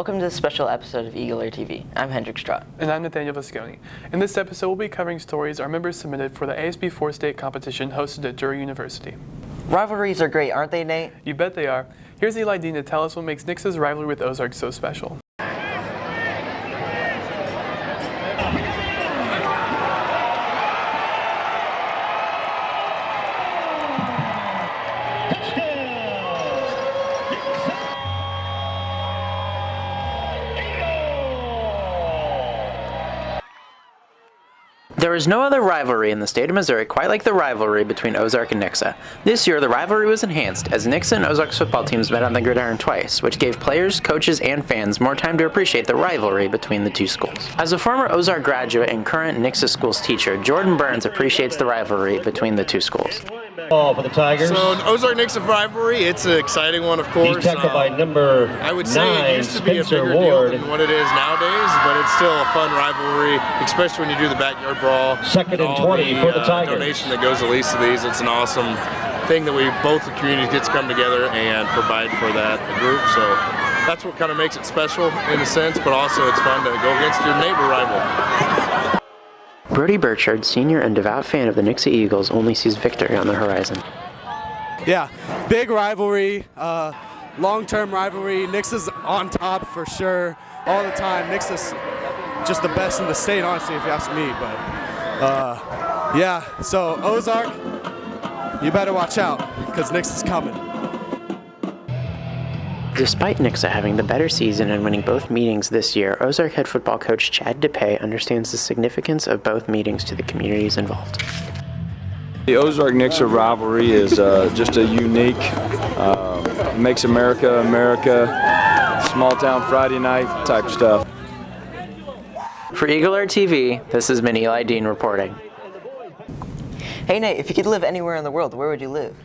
Welcome to this special episode of EagleAir TV. I'm Hendrik Strott. And I'm Nathaniel Visconi. In this episode, we'll be covering stories our members submitted for the ASB 4-state competition hosted at Drury University. Rivalries are great, aren't they, Nate? You bet they are. Here's Eli Dean to tell us what makes Nixa's rivalry with Ozark so special. There is no other rivalry in the state of Missouri quite like the rivalry between Ozark and Nixa. This year, the rivalry was enhanced as Nixa and Ozark's football teams met on the gridiron twice, which gave players, coaches, and fans more time to appreciate the rivalry between the two schools. As a former Ozark graduate and current Nixa Schools teacher, Jordan Burns appreciates the rivalry between the two schools. Ball for the Tigers. So an Ozark-Nixa rivalry, it's an exciting one, of course. He's tackled by number I would say 9, it used to be a Spencer bigger Ward. deal than what it is nowadays, but it's still a fun rivalry, especially when you do the backyard brawl. Second and 20 for the Tigers. Donation that goes at least to these, it's an awesome thing that both the communities get to come together and provide for that group. So that's what kind of makes it special in a sense, but also it's fun to go against your neighbor rival. Brody Burchard, senior and devout fan of the Nixa Eagles, only sees victory on the horizon. Yeah, big rivalry, long-term rivalry. Nixa's on top for sure all the time. Nixa's just the best in the state, honestly, if you ask me. But yeah, so Ozark, you better watch out because Nixa's coming. Despite Nixa having the better season and winning both meetings this year, Ozark head football coach Chad DePay understands the significance of both meetings to the communities involved. The Ozark-Nixa rivalry is just a unique, makes America, America, small-town Friday night type stuff. For EagleAir TV, this has been Eli Dean reporting. Hey, Nate, if you could live anywhere in the world, where would you live?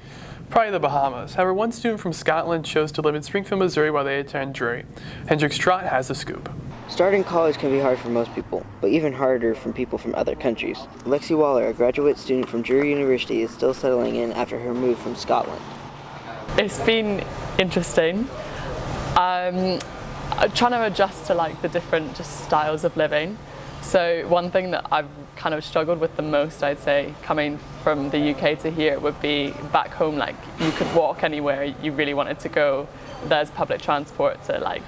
Probably the Bahamas. However, one student from Scotland chose to live in Springfield, Missouri while they attend Drury. Hendrik Strott has the scoop. Starting college can be hard for most people, but even harder from people from other countries. Lexi Waller, a graduate student from Drury University, is still settling in after her move from Scotland. It's been interesting. I'm trying to adjust to the different styles of living. So one thing that I've kind of struggled with the most, I'd say, coming from the UK to here would be back home, you could walk anywhere you really wanted to go. There's public transport to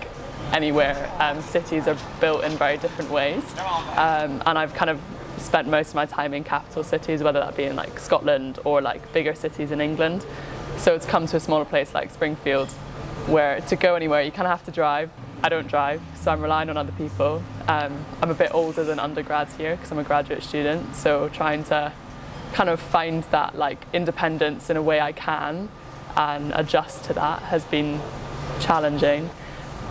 anywhere. Cities are built in very different ways. And I've kind of spent most of my time in capital cities, whether that be in Scotland or bigger cities in England. So it's come to a smaller place like Springfield, where to go anywhere you kind of have to drive. I don't drive, so I'm relying on other people. I'm a bit older than undergrads here because I'm a graduate student, so trying to kind of find that independence in a way I can and adjust to that has been challenging.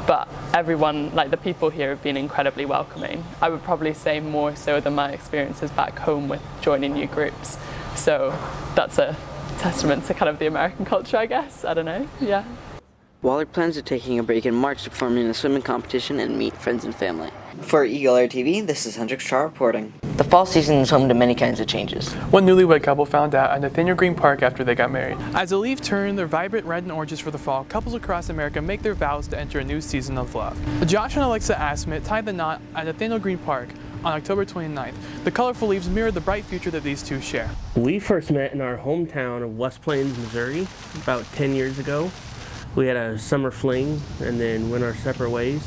But everyone, the people here have been incredibly welcoming. I would probably say more so than my experiences back home with joining new groups. So that's a testament to kind of the American culture, I guess. I don't know, yeah. Waller plans on taking a break in March to perform in a swimming competition and meet friends and family. For EagleAir TV, this is Hendrik Strott reporting. The fall season is home to many kinds of changes. One newlywed couple found out at Nathaniel Green Park after they got married. As the leaves turn their vibrant red and oranges for the fall, couples across America make their vows to enter a new season of love. Josh and Alexa Asmit tied the knot at Nathaniel Green Park on October 29th. The colorful leaves mirror the bright future that these two share. We first met in our hometown of West Plains, Missouri, about 10 years ago. We had a summer fling and then went our separate ways.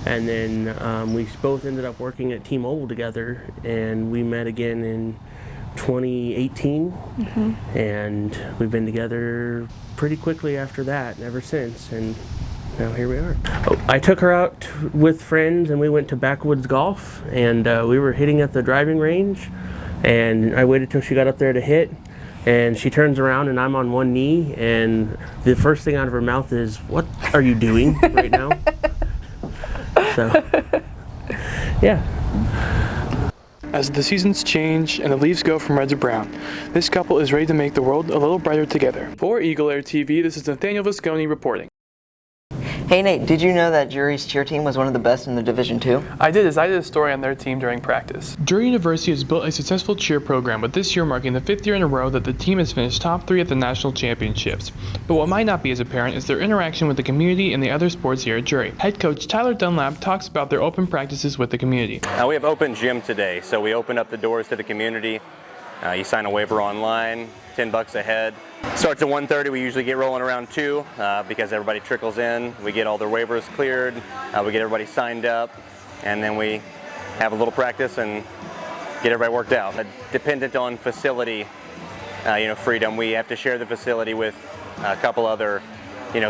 And then we both ended up working at T-Mobile together, and we met again in 2018. And we've been together pretty quickly after that and ever since, and now here we are. I took her out with friends and we went to Backwoods Golf, and we were hitting at the driving range, and I waited till she got up there to hit. And she turns around and I'm on one knee, and the first thing out of her mouth is, "What are you doing right now?" So, yeah. As the seasons change and the leaves go from red to brown, this couple is ready to make the world a little brighter together. For EagleAir TV, this is Nathaniel Visconi reporting. Hey Nate, did you know that Drury's cheer team was one of the best in the Division II? I did, as I did a story on their team during practice. Drury University has built a successful cheer program, with this year marking the 5th year in a row that the team has finished top 3 at the national championships. But what might not be as apparent is their interaction with the community and the other sports here at Drury. Head coach Tyler Dunlap talks about their open practices with the community. We have open gym today, so we open up the doors to the community. You sign a waiver online, $10 a head. Starts at 1:30. We usually get rolling around 2 because everybody trickles in. We get all their waivers cleared. We get everybody signed up, and then we have a little practice and get everybody worked out. Dependent on facility, freedom. We have to share the facility with a couple other,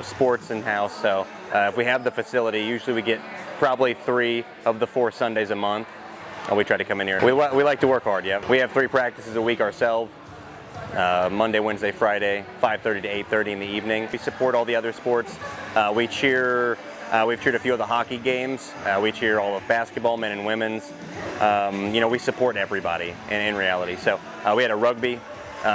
sports in-house. So if we have the facility, usually we get probably 3 of the 4 Sundays a month. We try to come in here. We like to work hard, yeah. We have 3 practices a week ourselves. Monday, Wednesday, Friday, 5:30 to 8:30 in the evening. We support all the other sports. We've cheered a few of the hockey games. We cheer all of basketball, men and women's. We support everybody in reality. So we had a rugby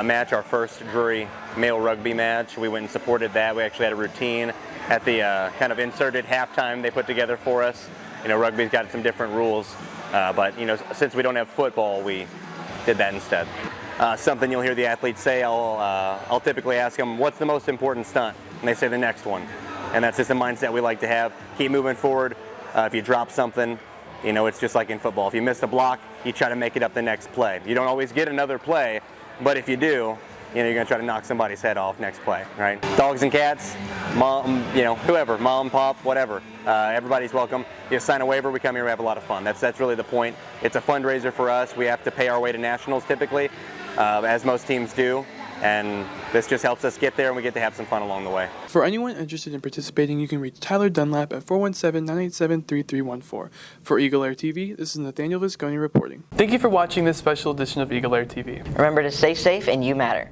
match, our first Drury male rugby match. We went and supported that. We actually had a routine at the kind of inserted halftime they put together for us. Rugby's got some different rules, but since we don't have football, we did that instead. Something you'll hear the athletes say, I'll typically ask them, what's the most important stunt? And they say the next one. And that's just a mindset we like to have. Keep moving forward. If you drop something, it's just like in football. If you miss a block, you try to make it up the next play. You don't always get another play, but if you do, you're going to try to knock somebody's head off next play, right? Dogs and cats, mom, whoever, mom, pop, whatever. Everybody's welcome. You sign a waiver, we come here, we have a lot of fun. That's really the point. It's a fundraiser for us. We have to pay our way to nationals typically, as most teams do. And this just helps us get there, and we get to have some fun along the way. For anyone interested in participating, you can reach Tyler Dunlap at 417-987-3314. For EagleAir TV, this is Nathaniel Visconi reporting. Thank you for watching this special edition of EagleAir TV. Remember to stay safe and you matter.